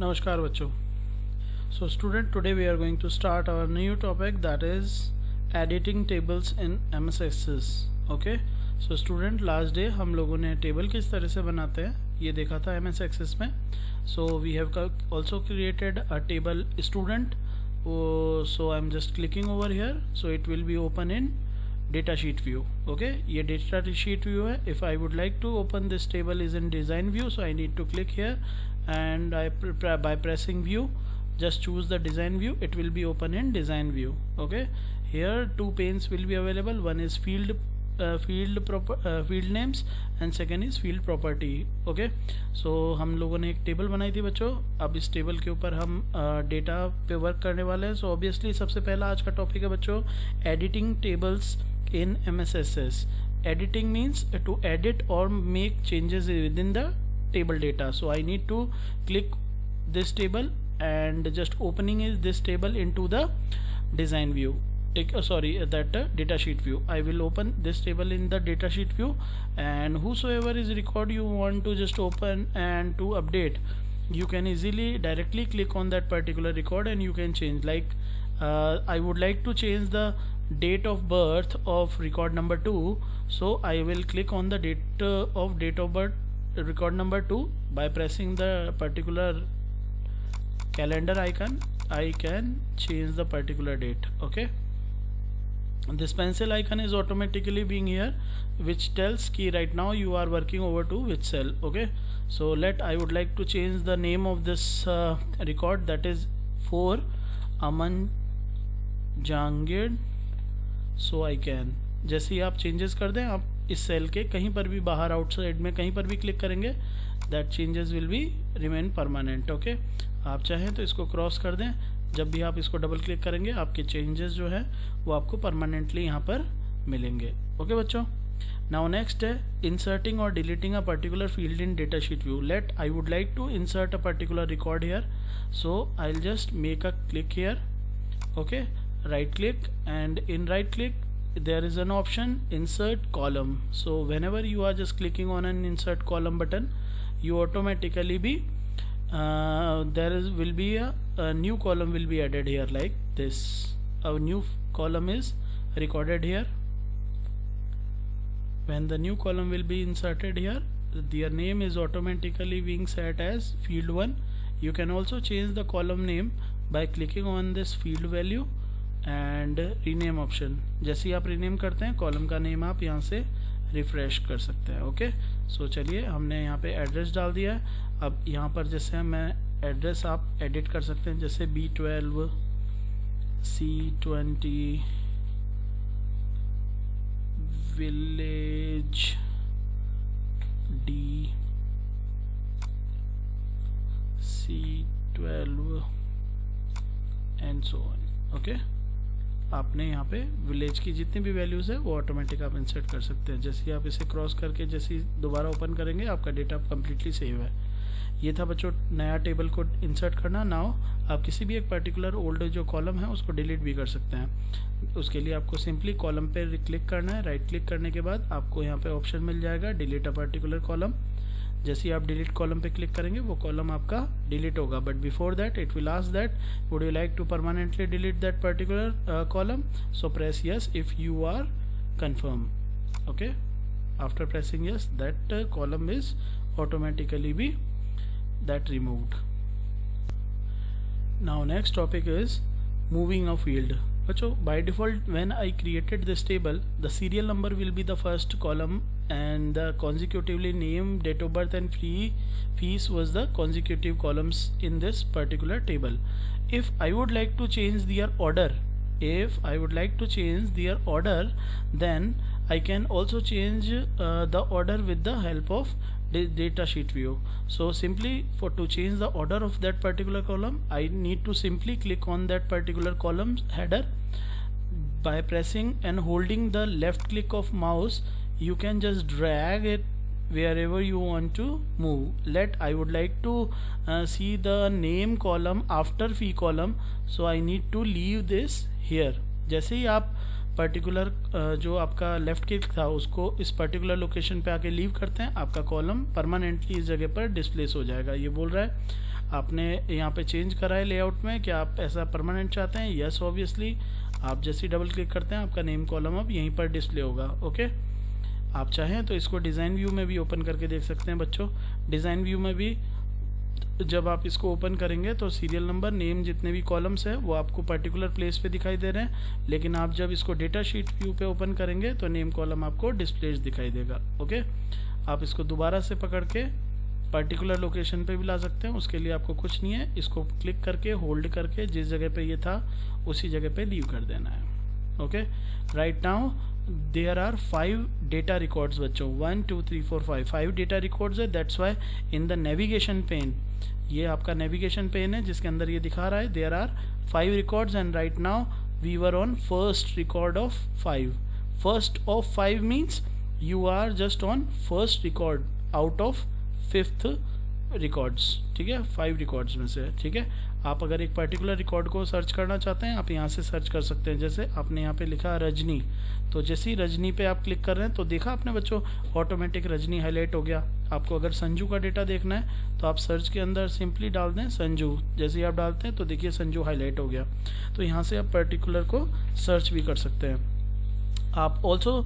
Namaskar बच्चों. So student, today we are going to start our new topic, that is editing tables in MS Access. Okay. So student, last day हम लोगों ने table किस तरह से बनाते हैं ये देखा था MS Access में. So we have also created a table student. So I'm just clicking over here. So it will be open in datasheet view. Okay, ये datasheet view है. If I would like to open this table is in design view, so I need to click here, and by pressing view, just choose the design view. It will be open in design view. Okay, here two panes will be available. One is field names and second is field property. Okay, so हम लोगों ने एक table बनाई थी बच्चों. अब इस table के ऊपर हम डेटा पे वर्क करने वाले हैं. सो ऑब्वियसली सबसे पहला आज का टॉपिक है बच्चों editing tables in MSSS. Editing means to edit or make changes within the table data. So I need to click this table and just opening is this table into the design view. Datasheet view. I will open this table in the datasheet view, and whosoever is record you want to just open and to update, you can easily directly click on that particular record and you can change. Like I would like to change the date of birth of record number 2, so I will click on the date of birth record number 2 by pressing the particular calendar icon. I can change the particular date. Okay, this pencil icon is automatically being here, which tells key right now you are working over to which cell. Okay, so I would like to change the name of this record, that is for Aman Jangir. So I can, जैसे ही आप changes कर दें, आप इस cell के कहीं पर भी बाहर आउटसाइड में कहीं पर भी क्लिक करेंगे, that changes will be remain permanent. Okay, आप चाहें तो इसको क्रॉस कर दें. जब भी आप इसको डबल क्लिक करेंगे आपके चेंजेस जो है वो आपको परमानेंटली यहाँ पर मिलेंगे. ओके बच्चों, नाउ नेक्स्ट है इंसर्टिंग और deleting a particular field in data sheet view. I would like to insert a particular record here, so I will just make a click here. Okay, right click, and in right click there is an option insert column. So whenever you are just clicking on an insert column button, you automatically be will be a new column will be added here like this. A new column is recorded here. When the new column will be inserted here, their name is automatically being set as field 1. You can also change the column name by clicking on this field value and rename option. जैसे ही आप rename करते हैं column का name आप यहाँ से refresh कर सकते हैं. ओके, सो चलिए हमने यहाँ पे एड्रेस डाल दिया है. अब यहाँ पर जैसे मैं एड्रेस आप एडिट कर सकते हैं, जैसे B12 C20 village D C12 and so on. Okay, आपने यहाँ पे विलेज की जितनी भी वैल्यूज़ है वो ऑटोमेटिक आप इंसर्ट कर सकते हैं. जैसे ही आप इसे क्रॉस करके जैसे ही दोबारा ओपन करेंगे आपका डेटा कम्प्लीटली सेव है. ये था बच्चों नया टेबल को इंसर्ट करना. नाउ आप किसी भी एक पर्टिकुलर ओल्ड जो कॉलम है उसको डिलीट भी कर सकते हैं. उसके लिए आपको सिंपली कॉलम पे क्लिक करना है. राइट क्लिक करने के बाद आपको यहाँ पे ऑप्शन मिल जाएगा डिलीट अ पर्टिकुलर कॉलम. जैसे ही आप डिलीट कॉलम पे क्लिक करेंगे वो कॉलम आपका डिलीट होगा. But before that it will ask that would you like to permanently delete that particular column, so press yes if you are confirm. Okay, after pressing yes that column is automatically be that removed. Now next topic is moving a field. बच्चों by default when I created this table, the serial number will be the first column and the consecutively name, date of birth and fees was the consecutive columns in this particular table. If I would like to change their order, then I can also change the order with the help of data sheet view. So simply to change the order of that particular column, I need to simply click on that particular column's header. By pressing and holding the left click of mouse, you can just drag it wherever you want to move. I would like to see the name column after fee column, so I need to leave this here. जैसे ही आप particular जो आपका left click था उसको इस particular location पे आके लीव करते हैं, आपका कॉलम परमानेंटली इस जगह पर डिस्प्लेस हो जाएगा। ये बोल रहा है आपने यहाँ पे चेंज करा है लेआउट में, क्या आप ऐसा परमानेंट चाहते हैं? Yes obviously. आप जैसे ही डबल क्लिक करते हैं आपका नेम कॉलम अब यहीं पर डिस्प्ले होगा। ओके, आप चाहें तो इसको डिज़ाइन व्यू में भी ओपन करके देख सकते हैं बच्चों। डिज़ाइन व्यू में भी जब आप इसको ओपन करेंगे तो सीरियल नंबर, नेम, जितने भी कॉलम्स है वो आपको पर्टिकुलर प्लेस पे दिखाई दे रहे हैं, लेकिन आप जब इसको डेटा शीट व्यू पे ओपन करेंगे तो नेम कॉलम आपको डिस्प्लेस दिखाई देगा। ओके, आप इसको दोबारा से पकड़ के पर्टिकुलर लोकेशन पे भी ला सकते हैं, उसके लिए आपको कुछ नहीं है, इसको क्लिक करके होल्ड करके जिस जगह पे ये था उसी जगह पे लीव कर देना है। Okay, right now there are 5 data records बच्चों, 1 2 3 4 5 डेटा रिकॉर्ड्स है। That's why in the navigation pane, ये आपका नेविगेशन पेन है जिसके अंदर ये दिखा रहा है there are 5 records and right now we were on first record of 5। First of 5 means you are just on first record out of 5th records. ठीक है, 5 रिकॉर्ड्स में से। ठीक है, आप अगर एक पर्टिकुलर रिकॉर्ड को सर्च करना चाहते हैं आप यहाँ से सर्च कर सकते हैं। जैसे आपने यहाँ पे लिखा रजनी, तो जैसे ही रजनी पे आप क्लिक कर रहे हैं तो देखा आपने बच्चों ऑटोमेटिक रजनी हाईलाइट हो गया। आपको अगर संजू का डेटा देखना है तो आप सर्च के अंदर सिंपली डाल दें संजू, जैसे ही आप डालते हैं तो देखिए संजू हाईलाइट हो गया। तो यहाँ से आप पर्टिकुलर को सर्च भी कर सकते हैं। आप ऑल्सो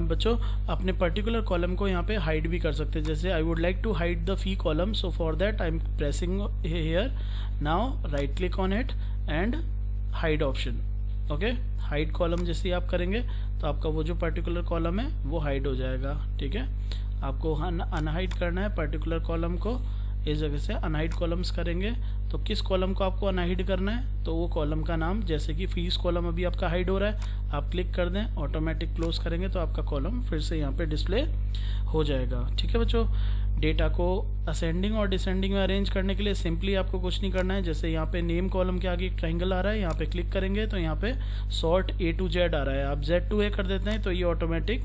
बच्चों अपने पर्टिकुलर कॉलम को यहाँ पे हाइड भी कर सकते हैं। जैसे I would like to hide the fee column, so for that I am pressing here now, right click on it and hide option. Okay, hide column जैसे ही आप करेंगे तो आपका वो जो पर्टिकुलर कॉलम है वो हाइड हो जाएगा। ठीक है, आपको अनहाइड करना है पर्टिकुलर कॉलम को, इस जगह से अनहाइड कॉलम्स करेंगे तो किस कॉलम को आपको अनहाइड करना है, तो वो कॉलम का नाम, जैसे कि फीस कॉलम अभी आपका हाइड हो रहा है, आप क्लिक कर दें, ऑटोमेटिक क्लोज करेंगे तो आपका कॉलम फिर से यहाँ पे डिस्प्ले हो जाएगा। ठीक है बच्चों, डेटा को असेंडिंग और डिसेंडिंग में अरेंज करने के लिए सिंपली आपको कुछ नहीं करना है। जैसे यहाँ पे नेम कॉलम के आगे एक ट्राइंगल आ रहा है, यहाँ पे क्लिक करेंगे तो यहाँ पे सॉर्ट A to Z आ रहा है, आप Z to A कर देते हैं तो ये ऑटोमेटिक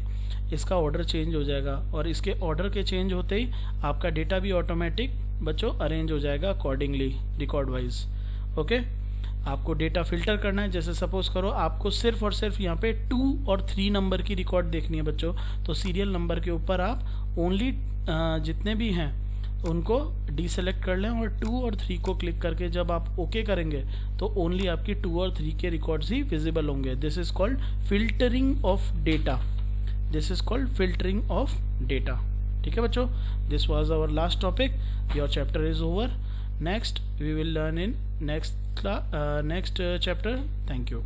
इसका ऑर्डर चेंज हो जाएगा और इसके ऑर्डर के चेंज होते ही आपका डेटा भी ऑटोमेटिक बच्चों अरेंज हो जाएगा अकॉर्डिंगली रिकॉर्ड वाइज। ओके, आपको डेटा फिल्टर करना है। जैसे सपोज करो आपको सिर्फ और सिर्फ यहाँ पे 2 और 3 नंबर की रिकॉर्ड देखनी है बच्चों, तो सीरियल नंबर के ऊपर आप ओनली जितने भी हैं उनको डीसेलेक्ट कर लें और 2 और 3 को क्लिक करके जब आप ओके करेंगे तो ओनली आपकी 2 और 3 के रिकॉर्ड्स ही विजिबल होंगे। This is called filtering of data, this is called filtering of data. ठीक है बच्चों, this was our last topic, your chapter is over. Next we will learn in next chapter. Thank you.